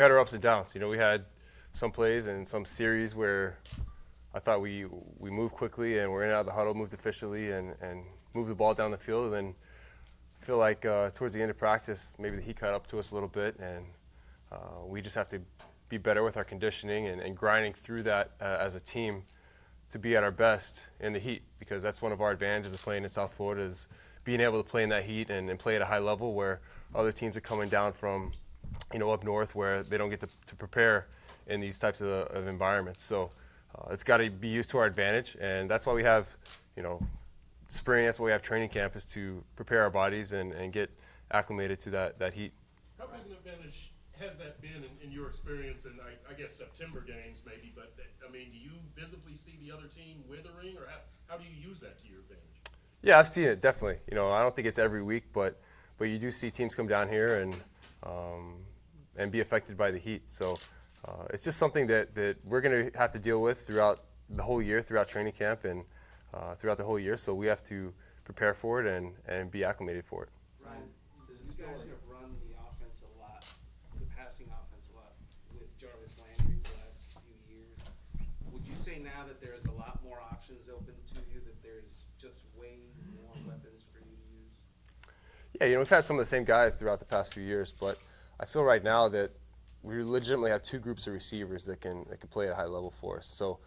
had our ups and downs. We had some plays and some series where I thought we moved quickly and we're in and out of the huddle, moved efficiently, and moved the ball down the field. And then I feel like towards the end of practice, maybe the heat caught up to us a little bit, and we just have to be better with our conditioning and grinding through that as a team to be at our best in the heat, because that's one of our advantages of playing in South Florida, is being able to play in that heat and play at a high level where other teams are coming down from up north where they don't get to prepare in these types of environments. So it's got to be used to our advantage, and that's why we have spring, that's why we have training camp, is to prepare our bodies and get acclimated to that heat. How big an advantage has that been in your experience, and I guess September games maybe, but do you visibly see the other team withering, or how do you use that to your advantage? Yeah, I've seen it, definitely. I don't think it's every week, but you do see teams come down here and be affected by the heat. So it's just something that we're going to have to deal with throughout the whole year, throughout training camp, and throughout the whole year. So we have to prepare for it and be acclimated for it. Ryan, you guys have run the offense a lot, the passing offense a lot, with Jarvis Landry the last few years. Would you say now that there's a lot more options open to you, that there's just way more weapons for you to use? Yeah, we've had some of the same guys throughout the past few years, but I feel right now that we legitimately have two groups of receivers that can play at a high level for us. So,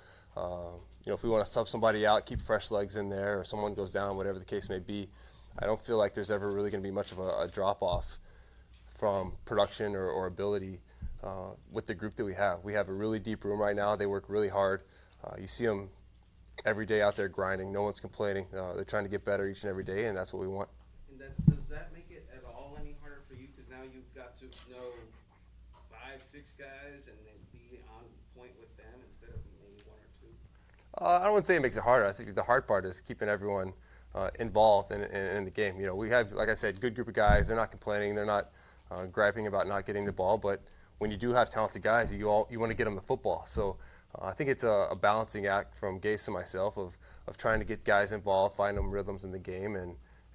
if we want to sub somebody out, keep fresh legs in there, or someone goes down, whatever the case may be, I don't feel like there's ever really going to be much of a drop-off from production or ability with the group that we have. We have a really deep room right now. They work really hard. You see them every day out there grinding. No one's complaining. They're trying to get better each and every day, and that's what we want. And does that make it at all any harder for you? Because now you've got to know 5-6 guys and then be on point with them instead of maybe one or two? I don't want to say it makes it harder. I think the hard part is keeping everyone involved in the game. We have, like I said, good group of guys. They're not complaining. They're not griping about not getting the ball. But when you do have talented guys, you want to get them the football. So I think it's a balancing act from Gase and myself of trying to get guys involved, find them rhythms in the game,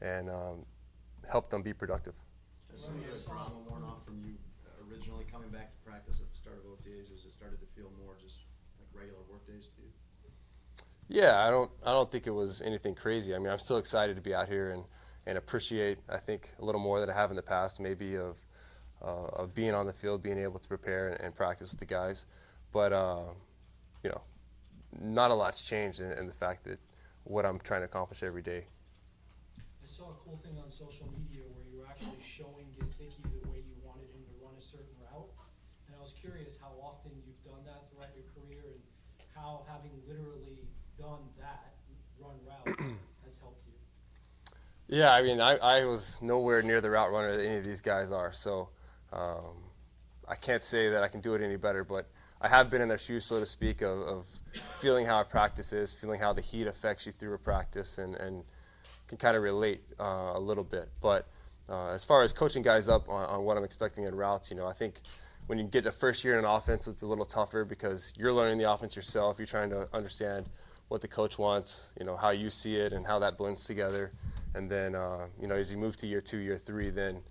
and help them be productive. Has some of the drama worn off from you originally coming back to practice at the start of OTAs? Has it started to feel more just like regular work days to you? Yeah, I don't think it was anything crazy. I'm still excited to be out here and appreciate, I think, a little more than I have in the past, maybe of being on the field, being able to prepare and practice with the guys. But not a lot's changed in the fact that what I'm trying to accomplish every day. I saw a cool thing on social media where you were actually showing Gesicki the way you wanted him to run a certain route. And I was curious how often you've done that throughout your career and how having literally done that run route has helped you. Yeah, I was nowhere near the route runner that any of these guys are. So I can't say that I can do it any better, but I have been in their shoes, so to speak, of feeling how a practice is, feeling how the heat affects you through a practice, and can kind of relate a little bit. But as far as coaching guys up on what I'm expecting in routes, I think when you get a first year in an offense, it's a little tougher because you're learning the offense yourself. You're trying to understand what the coach wants, how you see it and how that blends together. And then, as you move to year 2, year 3, then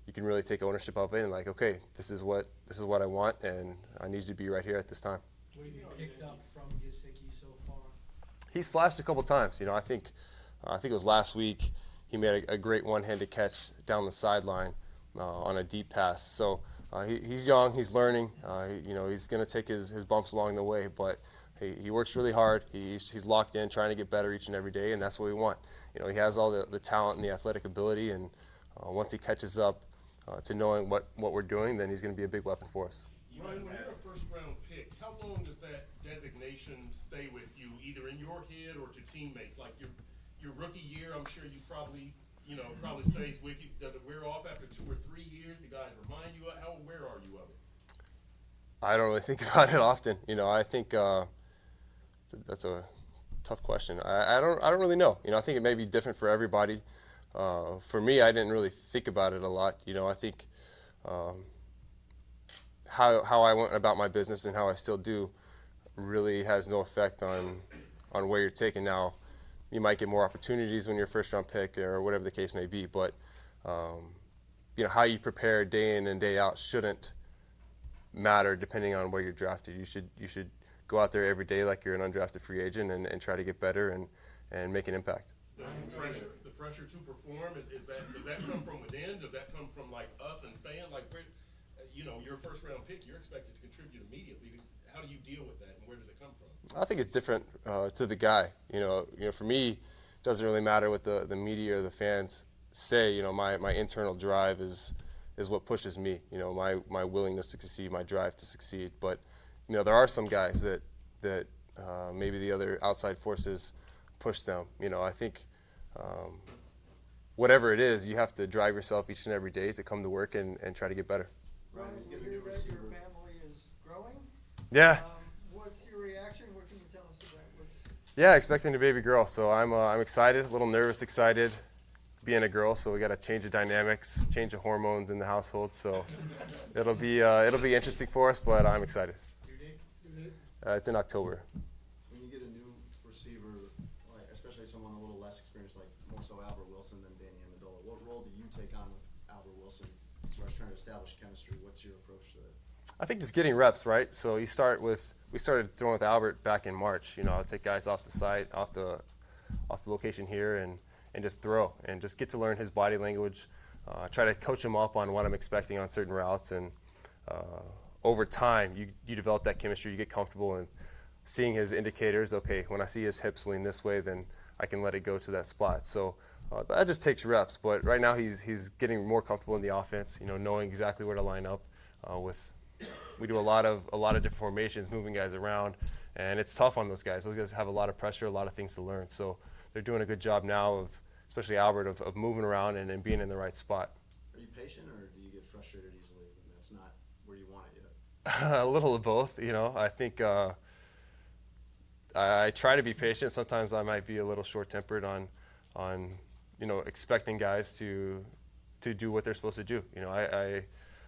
you can really take ownership of it and okay, this is what I want, and I need you to be right here at this time. What have you picked up from Gesicki so far? He's flashed a couple times. I think it was last week he made a great one-handed catch down the sideline on a deep pass. So he's young, he's learning. He's going to take his bumps along the way, but he works really hard. He's locked in, trying to get better each and every day, and that's what we want. He has all the talent and the athletic ability, and once he catches up to knowing what we're doing, then he's going to be a big weapon for us. Ryan, when you're a first-round pick, how long does that designation stay with you, either in your head or to teammates? Like your rookie year, I'm sure you probably stays with you. Does it wear off after 2 or 3 years? Do guys remind you? How aware are you of it? I don't really think about it often. I think that's a tough question. I don't really know. I think it may be different for everybody. For me, I didn't really think about it a lot. I think how I went about my business and how I still do really has no effect on where you're taken. Now, you might get more opportunities when you're a first-round pick or whatever the case may be, but how you prepare day in and day out shouldn't matter depending on where you're drafted. You should go out there every day like you're an undrafted free agent and try to get better and make an impact. The pressure to perform, does that come from within? Does that come from like us and fans? Like, where, your first round pick, you're expected to contribute immediately. How do you deal with that, and where does it come from? I think it's different to the guy. For me, it doesn't really matter what the media or the fans say. My internal drive is what pushes me. My willingness to succeed, my drive to succeed. But there are some guys that maybe the other outside forces push them. I think whatever it is, you have to drive yourself each and every day to come to work and try to get better. Ryan, We you get a hear new that receiver. your family is growing. Yeah. What's your reaction? What can you tell us about what's Yeah, expecting a baby girl. So I'm excited, a little nervous, excited. Being a girl, so we got to change the dynamics, change the hormones in the household. So it'll be interesting for us, but I'm excited. It's in October. When you get a new receiver, like especially someone a little less experienced, like more so Albert Wilson than Danny Amendola, what role do you take on with Albert Wilson as far as trying to establish chemistry? What's your approach to that? I think just getting reps, right? So we started throwing with Albert back in March. I'll take guys off the site, off the location here, and just throw and just get to learn his body language. Try to coach him up on what I'm expecting on certain routes, and over time you develop that chemistry. You get comfortable in seeing his indicators. Okay, when I see his hips lean this way, then I can let it go to that spot. So that just takes reps. But right now he's getting more comfortable in the offense. Knowing exactly where to line up. We do a lot of different formations, moving guys around, and it's tough on those guys. Those guys have a lot of pressure, a lot of things to learn. So they're doing a good job now of, especially Albert, of moving around and being in the right spot. Are you patient, or do you get frustrated easily when that's not where you want it yet? A little of both. I think I try to be patient. Sometimes I might be a little short-tempered on expecting guys to do what they're supposed to do.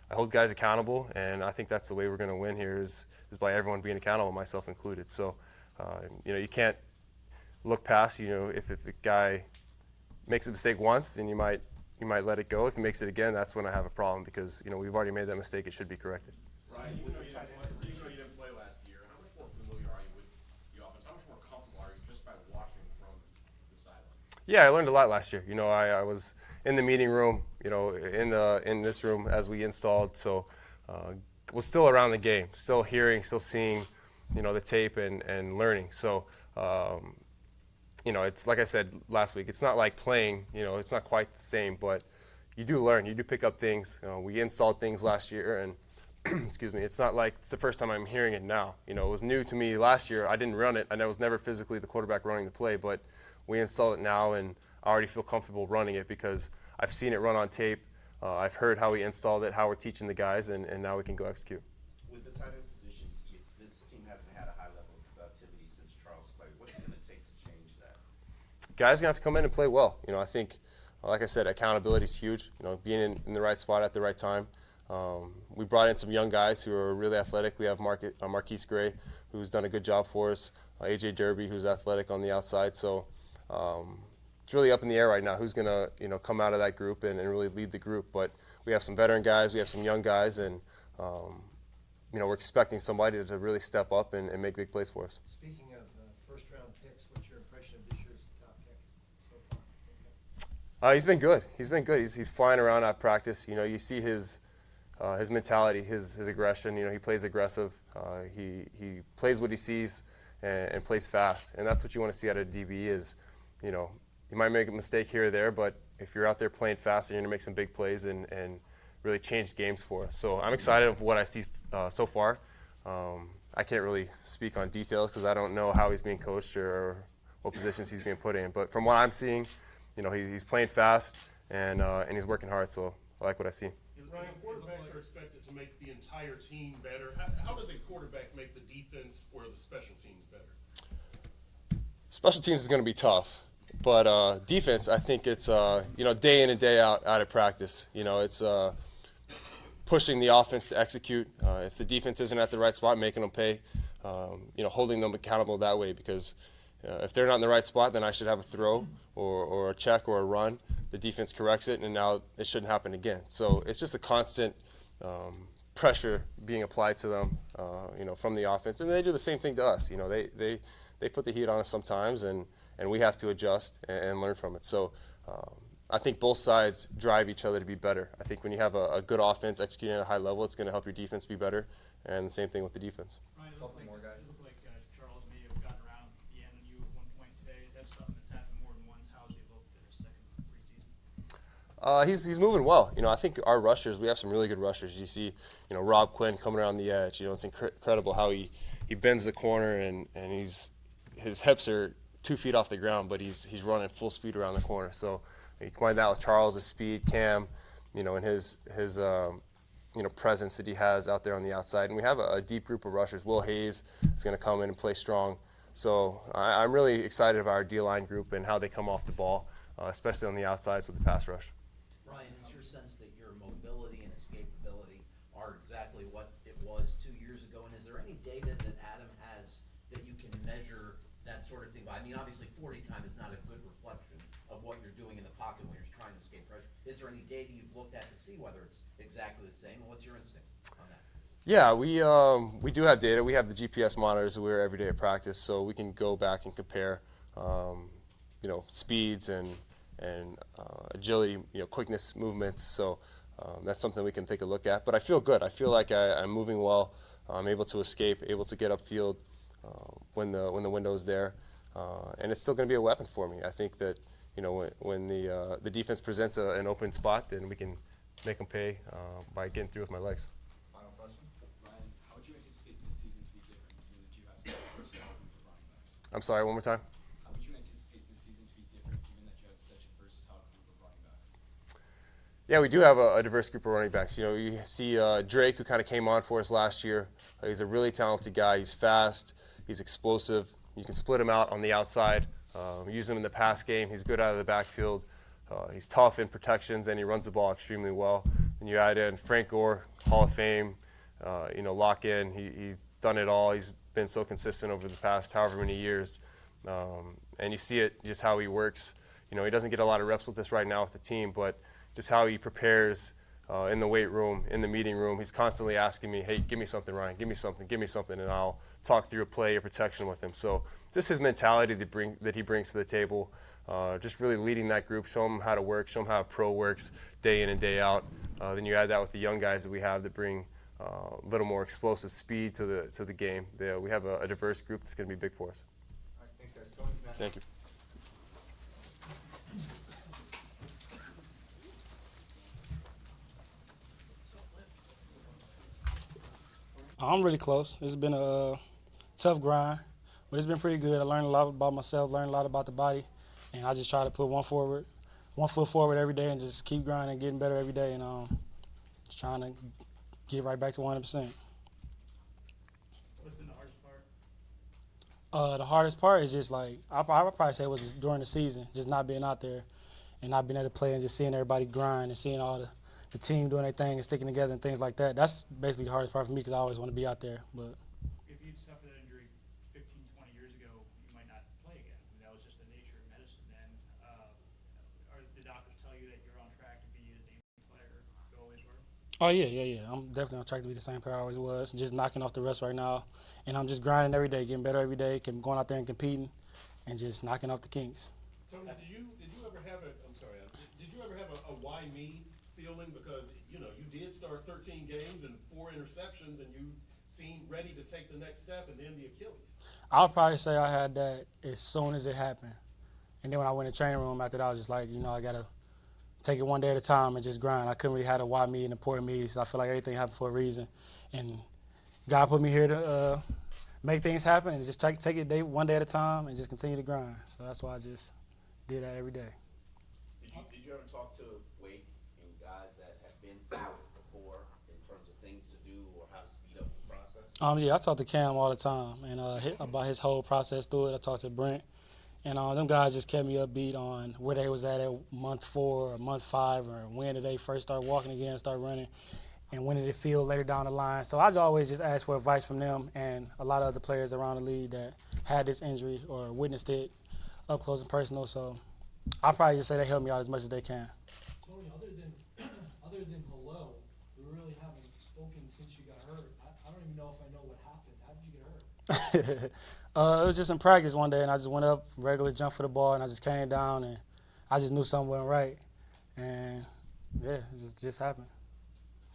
I hold guys accountable, and I think that's the way we're going to win here is by everyone being accountable, myself included. So, you can't look past. If a guy makes a mistake once, then you might let it go. If he makes it again, that's when I have a problem because we've already made that mistake. It should be corrected. Ryan, you know you didn't play last year. How much more familiar are you with the offense? How much more comfortable are you just by watching from the sideline? Yeah, I learned a lot last year. I was in the meeting room, in this room as we installed. So was still around the game, still hearing, still seeing, the tape and learning. So, it's like I said last week. It's not like playing. It's not quite the same, but you do learn. You do pick up things. We installed things last year, and excuse me. It's not like it's the first time I'm hearing it now. It was new to me last year. I didn't run it, and I was never physically the quarterback running the play, but we installed it now, and I already feel comfortable running it because I've seen it run on tape. I've heard how we installed it, how we're teaching the guys, and now we can go execute. With the tight end position, this team hasn't had a high level of productivity since Charles played. What's it going to take to change that? Guys are going to have to come in and play well. I think, like I said, accountability is huge. Being in the right spot at the right time. We brought in some young guys who are really athletic. We have Marquise Gray, who's done a good job for us. AJ Derby, who's athletic on the outside. So it's really up in the air right now who's going to come out of that group and really lead the group. But we have some veteran guys, we have some young guys, and we're expecting somebody to really step up and make big plays for us. Speaking of first-round picks, what's your impression of this year's top pick so far? He's been good. He's flying around at practice. You see his mentality, his aggression. He plays aggressive. He plays what he sees and plays fast. And that's what you want to see out of DB is, you might make a mistake here or there, but if you're out there playing fast, you're going to make some big plays and really change games for us. So I'm excited of what I see so far. I can't really speak on details because I don't know how he's being coached or what positions he's being put in. But from what I'm seeing, he's playing fast and he's working hard. So I like what I see. Ryan, quarterbacks are expected to make the entire team better. How does a quarterback make the defense or the special teams better? Special teams is going to be tough, but defense, I think it's day in and day out of practice. It's pushing the offense to execute. If the defense isn't at the right spot, making them pay. Holding them accountable that way because if they're not in the right spot, then I should have a throw or a check or a run. The defense corrects it, and now it shouldn't happen again. So it's just a constant pressure being applied to them, from the offense, and they do the same thing to us. They put the heat on us sometimes, and we have to adjust and learn from it. So I think both sides drive each other to be better. I think when you have a good offense executing at a high level, it's going to help your defense be better, and the same thing with the defense. Ryan, it Couple more guys. looked like Charles may have gotten around the end on you at one point today. Is that something that's happened more than once? How's he looked in his second preseason? He's moving well. I think our rushers, we have some really good rushers. You see, Rob Quinn coming around the edge. It's incredible how he bends the corner and his hips are 2 feet off the ground, but he's running full speed around the corner. So you combine that with Charles' speed, Cam, and his presence that he has out there on the outside. And we have a deep group of rushers. Will Hayes is going to come in and play strong. So I'm really excited about our D-line group and how they come off the ball, especially on the outsides with the pass rush. Ryan, it's your sense that your mobility and escapability are exactly what it was 2 years ago, and is there any data that Adam has that you can measure that sort of thing by? I mean, obviously 40 time is not a good reflection of what you're doing in the pocket when you're trying to escape pressure. Is there any data you've looked at to see whether it's exactly the same, and what's your instinct on that? Yeah, we do have data. We have the GPS monitors that we wear every day at practice, so we can go back and compare, speeds and agility, quickness, movements. So that's something we can take a look at. But I feel good. I feel like I'm moving well. I'm able to escape, able to get upfield when the window is there, and it's still going to be a weapon for me. I think that when the defense presents an open spot, then we can make them pay by getting through with my legs. Final question. Ryan, how would you anticipate this season to be different given that you have such a versatile group of running backs? I'm sorry, one more time. How would you anticipate this season to be different given that you have such a versatile group of running backs? Yeah, we do have a diverse group of running backs. You see Drake, who kind of came on for us last year. He's a really talented guy. He's fast. He's explosive. You can split him out on the outside. Use him in the pass game. He's good out of the backfield. He's tough in protections, and he runs the ball extremely well. And you add in Frank Gore, Hall of Fame, lock in. He's done it all. He's been so consistent over the past however many years. And you see it just how he works. He doesn't get a lot of reps with us right now with the team, but just how he prepares in the weight room, in the meeting room. He's constantly asking me, hey, give me something, Ryan, give me something, and I'll talk through a play or protection with him. So just his mentality that he brings to the table, just really leading that group, show them how to work, show them how a pro works day in and day out. Then you add that with the young guys that we have that bring a little more explosive speed to the game. We have a diverse group that's going to be big for us. All right, thanks, guys. Tony's next. Thank you. I'm really close. It's been a tough grind, but it's been pretty good. I learned a lot about myself, learned a lot about the body, and I just try to put one foot forward every day and just keep grinding, getting better every day, and just trying to get right back to 100%. What's been the hardest part? The hardest part is just like, I would probably say it was just during the season, just not being out there and not being able to play and just seeing everybody grind and seeing all the team doing their thing and sticking together and things like that. That's basically the hardest part for me because I always want to be out there. But If you'd suffered that injury 15, 20 years ago, you might not play again. I mean, that was just the nature of medicine then. Or the doctors tell you that you're on track to be the same player you always were? oh yeah. I'm definitely on track to be the same player I always was. Just knocking off the rest right now, and I'm just grinding every day, getting better every day, going out there and competing, and just knocking off the kinks. Tony, did you ever have did you ever have a why me feeling, because you did start 13 games and 4 interceptions and you seemed ready to take the next step, and then the Achilles? I'll probably say I had that as soon as it happened, and then when I went in the training room after that, I was just like, I gotta take it one day at a time and just grind. I couldn't really have a why me and important me, so I feel like everything happened for a reason, and God put me here to make things happen and just take it one day at a time and just continue to grind. So that's why I just did that every day. Did you ever talk to Wake and guys that have been through it before in terms of things to do or how to speed up the process? Yeah, I talk to Cam all the time and about his whole process through it. I talked to Brent, and them guys just kept me upbeat on where they was at month 4 or month 5, or when did they first start walking again, start running, and when did it feel later down the line. So I always just ask for advice from them and a lot of other players around the league that had this injury or witnessed it up close and personal. So I'll probably just say they help me out as much as they can. Tony, other than hello, we really haven't spoken since if I know what happened. How did you get hurt? It was just in practice one day, and I just went up, regular jump for the ball, and I just came down, and I just knew something wasn't right. And, yeah, it just happened.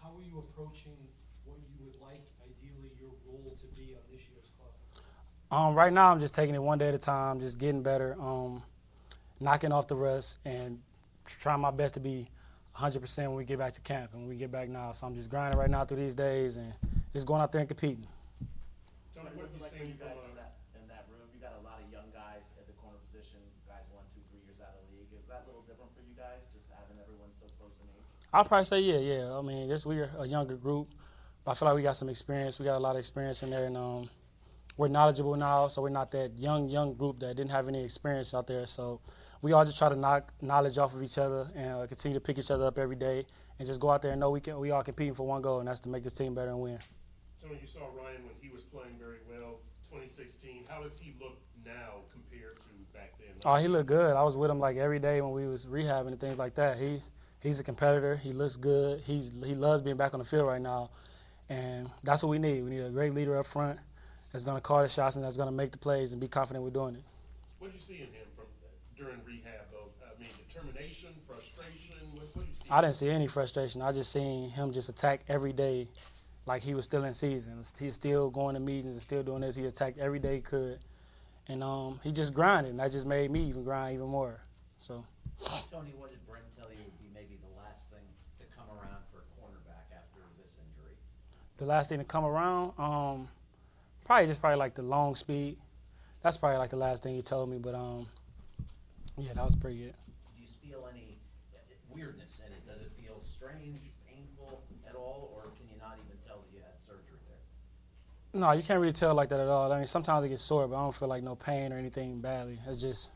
How are you approaching what you would like, ideally, your role to be on this year's club? Right now, I'm just taking it one day at a time, just getting better, knocking off the rust, and trying my best to be 100% when we get back to camp and when we get back now. So I'm just grinding right now through these days and just going out there and competing. Tony, what What's have it you like for seen you guys from in that room? You got a lot of young guys at the corner position, guys 1, 2, 3 years out of the league. Is that a little different for you guys, just having everyone so close in age? I'll probably say yeah. I mean, we're a younger group, but I feel like we got some experience. We got a lot of experience in there, and we're knowledgeable now, so we're not that young group that didn't have any experience out there. So we all just try to knock knowledge off of each other and continue to pick each other up every day and just go out there and know we all competing for one goal, and that's to make this team better and win. Tony, you saw Ryan when he was playing very well, 2016. How does he look now compared to back then? Oh, he looked good. I was with him like every day when we was rehabbing and things like that. He's a competitor. He looks good. He loves being back on the field right now, and that's what we need. We need a great leader up front that's going to call the shots and that's going to make the plays and be confident we're doing it. What did you see in him from during rehab? Determination, frustration. What did you see? I didn't see any frustration. I just seen him just attack every day like he was still in season. He's still going to meetings and still doing this. He attacked every day he could. And he just grinded, and that just made me even grind even more. So. Tony, what did Brent tell you would be maybe the last thing to come around for a cornerback after this injury? The last thing to come around, probably like the long speed. That's probably like the last thing he told me, but yeah, that was pretty good. Do you feel any weirdness in it? Does it feel strange, painful at all, or can you not even tell that you had surgery there? No, you can't really tell like that at all. I mean, sometimes it gets sore, but I don't feel like no pain or anything badly. It's just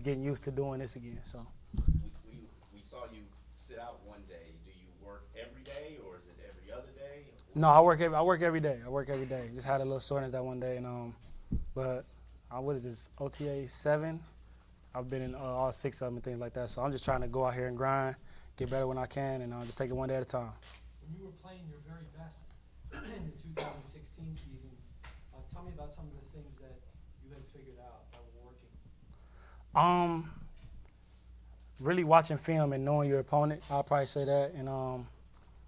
getting used to doing this again. So. We saw you sit out one day. Do you work every day, or is it every other day? No, I work every day. Just had a little soreness that one day, and but what is this, OTA 7? I've been in all 6 of them and things like that. So I'm just trying to go out here and grind, get better when I can, and just take it one day at a time. When you were playing your very best in the 2016 season, tell me about some of the things that you had figured out that were working. Really watching film and knowing your opponent, I'll probably say that, and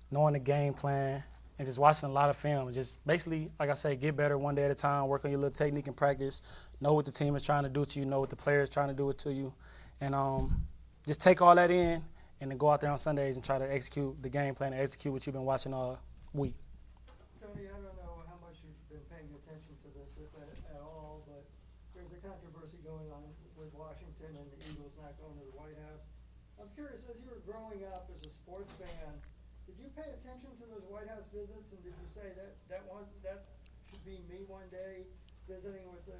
knowing the game plan and just watching a lot of film and just basically, like I say, get better one day at a time, work on your little technique in practice, know what the team is trying to do to you, know what the player is trying to do it to you, and just take all that in and then go out there on Sundays and try to execute the game plan and execute what you've been watching all week. Tony, I don't know how much you've been paying attention to this at all, but there's a controversy going on with Washington and the Eagles not going to the White House. I'm curious, as you were growing up as a sports fan, did you pay attention to those White House visits, and did you say that should be me one day visiting with the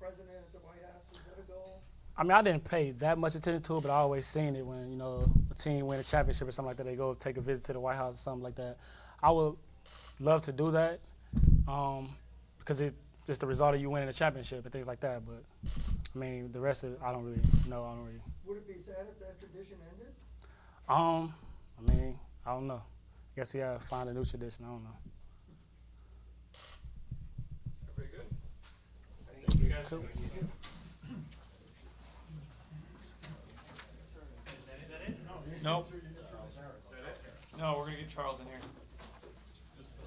president at the White House? Is that a goal? I mean, I didn't pay that much attention to it, but I always seen it when, a team win a championship or something like that, they go take a visit to the White House or something like that. I would love to do that because it's the result of you winning a championship and things like that. But, I mean, the rest of it, I don't really know. Would it be sad if that tradition ended? I mean, I don't know. I guess you gotta find a new tradition. I don't know. Very good. Thank you guys. Cool. Is that it? Nope. No, we're gonna get Charles in here. Just,